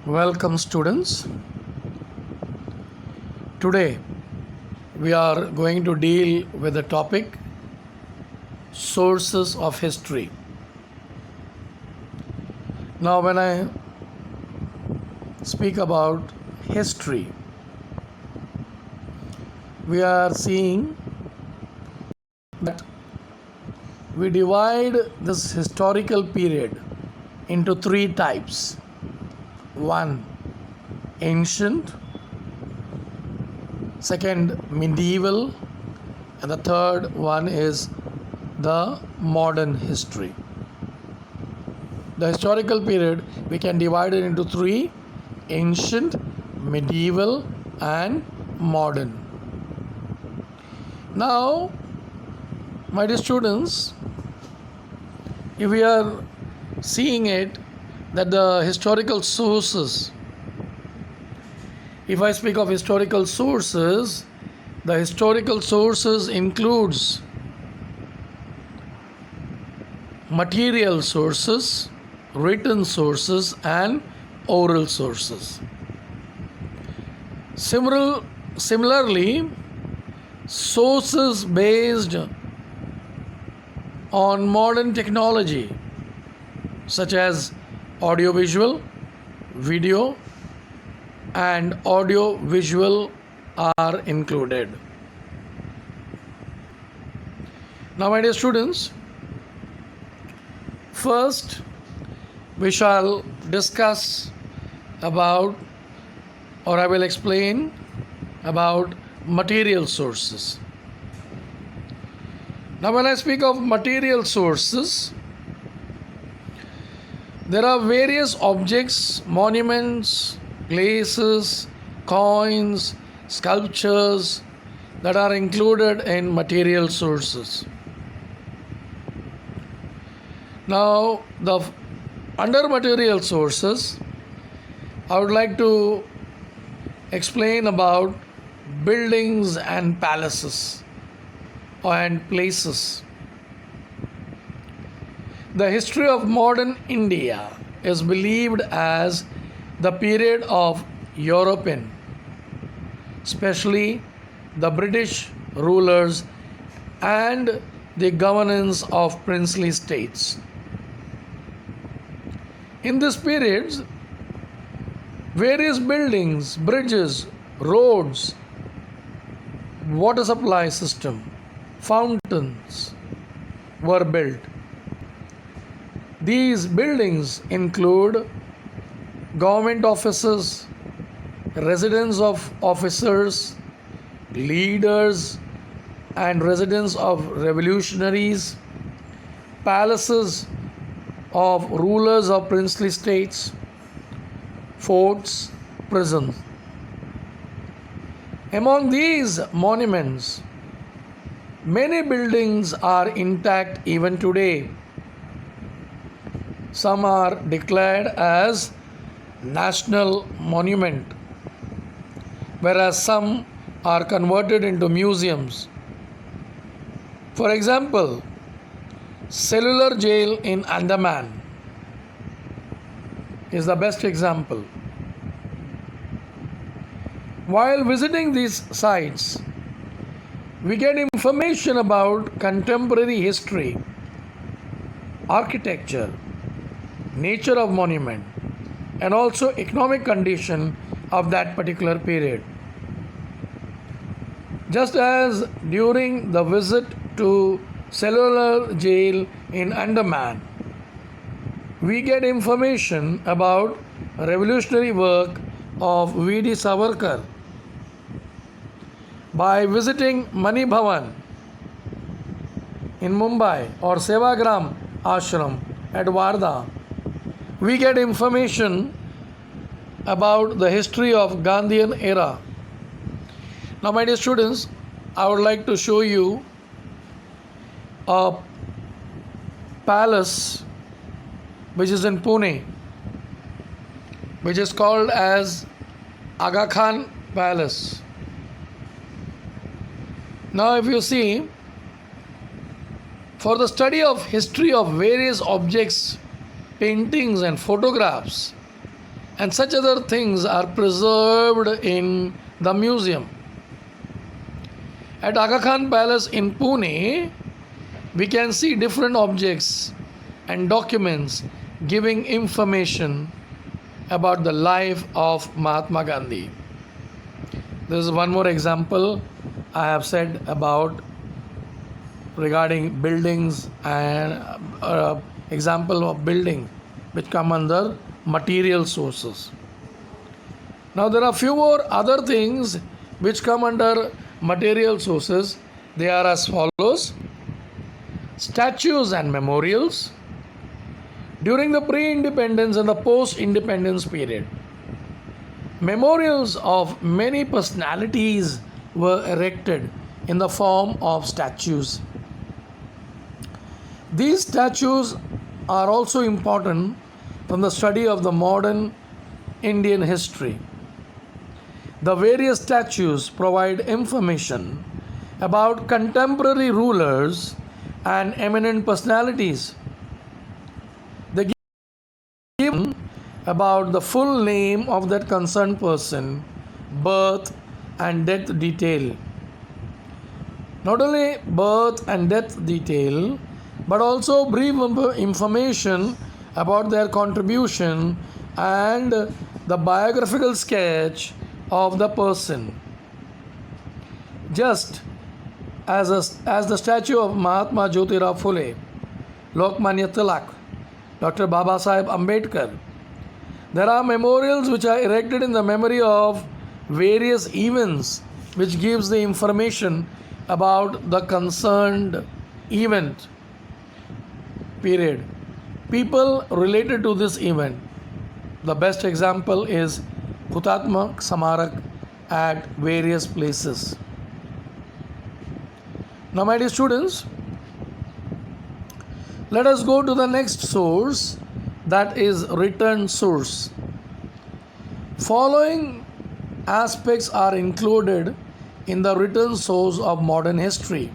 Welcome, students. Today we are going to deal with the topic sources of history. Now, when I speak about history, we are seeing that we divide this historical period into three types. One, ancient; second, medieval; and the third one is the modern history. The historical period we can divide it into three: ancient, medieval, and modern. Now, my dear students, if we are seeing it that the historical sources, if I speak of historical sources, the historical sources includes material sources, written sources, and oral sources. Similarly, sources based on modern technology such as audiovisual, video, and audio-visual are included. Now, my dear students, first we shall discuss about, or I will explain about material sources. Now, when I speak of material sources, there are various objects, monuments, places, coins, sculptures that are included in material sources. Now, under material sources, I would like to explain about buildings and palaces and places. The history of modern India is believed as the period of European, especially the British rulers and the governance of princely states. In this period, various buildings, bridges, roads, water supply system, fountains were built. These buildings include government offices, residence of officers, leaders, and residence of revolutionaries, palaces of rulers of princely states, forts, prisons. Among these monuments, many buildings are intact even today. Some are declared as national monument, whereas some are converted into museums. For example, Cellular Jail in Andaman is the best example. While visiting these sites, we get information about contemporary history, architecture, nature of monument, and also economic condition of that particular period. Just as during the visit to Cellular Jail in Andaman, we get information about revolutionary work of V.D. Savarkar. By visiting Mani Bhavan in Mumbai or Sevagram Ashram at Wardha, we get information about the history of Gandhian era. Now, my dear students, I would like to show you a palace which is in Pune, which is called as Aga Khan Palace. Now, if you see, for the study of history of various objects, paintings and photographs, and such other things are preserved in the museum. At Aga Khan Palace in Pune, we can see different objects and documents giving information about the life of Mahatma Gandhi. There is one more example I have said about regarding buildings and example of building which come under material sources. Now there are few more other things which come under material sources. They are as follows: statues and memorials. During the pre-independence and the post-independence period, memorials of many personalities were erected in the form of statues. These statues are also important from the study of the modern Indian history. The various statues provide information about contemporary rulers and eminent personalities. They give about the full name of that concerned person, birth and death detail. Not only birth and death detail, but also brief information about their contribution and the biographical sketch of the person. Just as the statue of Mahatma Jyotirao Phule, Lokmanya Tilak, Dr. Babasaheb Ambedkar, there are memorials which are erected in the memory of various events which gives the information about the concerned event period, people related to this event. The best example is Hutatma Samarak at various places. Now, my dear students, let us go to the next source, that is written source. Following aspects are included in the written source of modern history.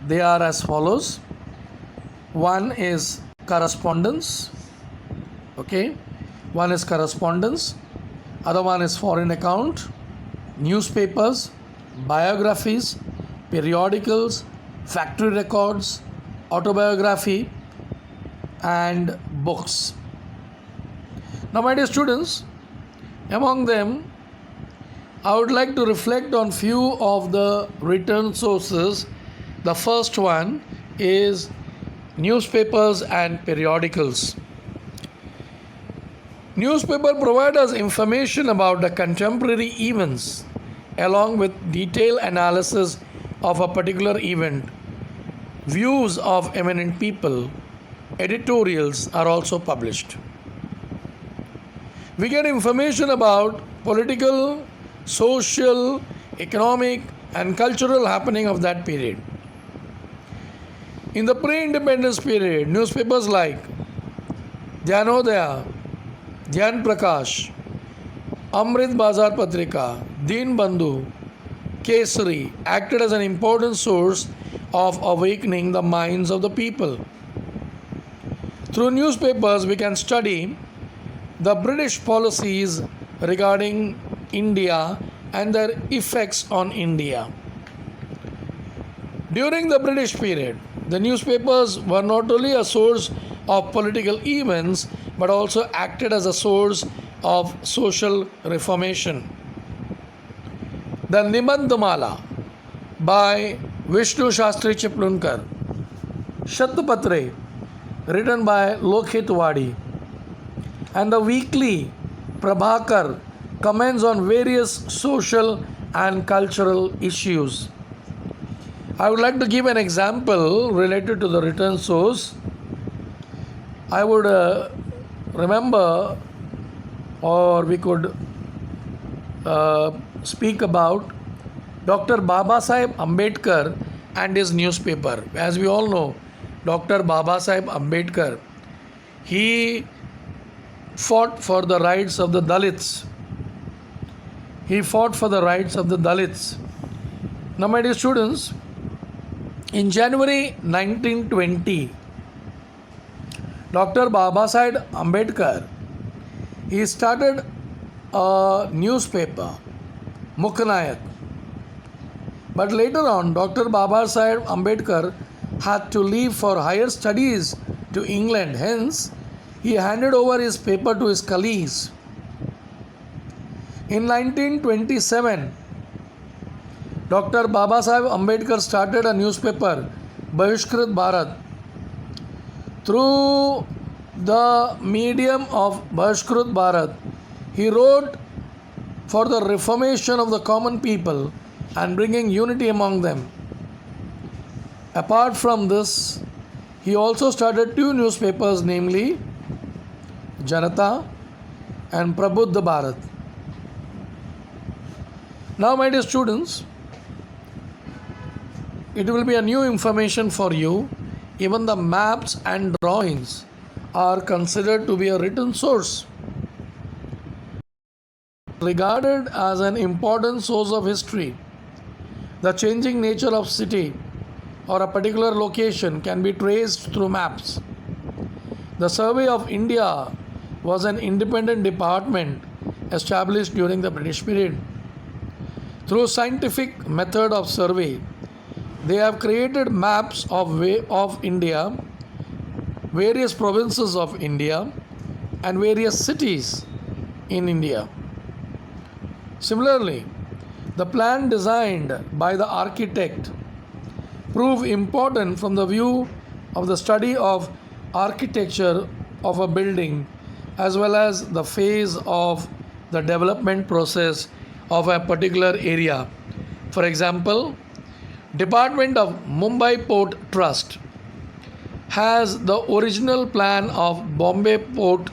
They are as follows. One is correspondence. Okay, one is correspondence. Other one is foreign account, newspapers, biographies, periodicals, factory records, autobiography, and books. Now, my dear students, among them, I would like to reflect on few of the written sources. The first one is newspapers and periodicals. Newspaper provide us information about the contemporary events along with detailed analysis of a particular event. Views of eminent people, editorials are also published. We get information about political, social, economic, and cultural happening of that period. In the pre-independence period, newspapers like Dyanodaya, Dhyan Prakash, Amrit Bazar Patrika, Deen Bandhu, Kesari acted as an important source of awakening the minds of the people. Through newspapers, we can study the British policies regarding India and their effects on India. During the British period, the newspapers were not only a source of political events but also acted as a source of social reformation. The Nibandhamala by Vishnu Shastri Chiplunkar, Shatpatre written by Lokhet Wadi, and the weekly Prabhakar comments on various social and cultural issues. I would like to give an example related to the written source. I would remember, or we could speak about Dr. Babasaheb Ambedkar and his newspaper. As we all know, Dr. Babasaheb Ambedkar, he fought for the rights of the Dalits. He fought for the rights of the Dalits. Now, my dear students, in January 1920, Dr. Babasaheb Ambedkar, he started a newspaper, Muknayak. But later on, Dr. Babasaheb Ambedkar had to leave for higher studies to England. Hence, he handed over his paper to his colleagues. In 1927, Dr. Babasaheb Ambedkar started a newspaper, Bahishkrit Bharat. Through the medium of Bahishkrit Bharat, he wrote for the reformation of the common people and bringing unity among them. Apart from this, he also started two newspapers, namely Janata and Prabuddha Bharat. Now, my dear students, it will be a new information for you. Even the maps and drawings are considered to be a written source, regarded as an important source of history. The changing nature of city or a particular location can be traced through maps. The Survey of India was an independent department established during the British period. Through scientific method of survey, they have created maps of India, various provinces of India, and various cities in India. Similarly, the plan designed by the architect prove important from the view of the study of architecture of a building as well as the phase of the development process of a particular area. For example, Department of Mumbai Port Trust has the original plan of Bombay Port.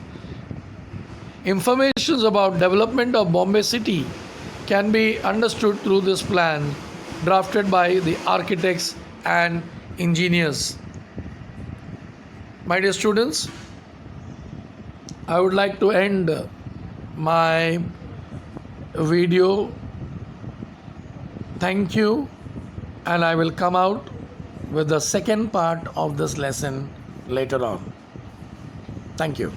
Information about development of Bombay city can be understood through this plan drafted by the architects and engineers. My dear students, I would like to end my video. Thank you, and I will come out with the second part of this lesson later on. Thank you.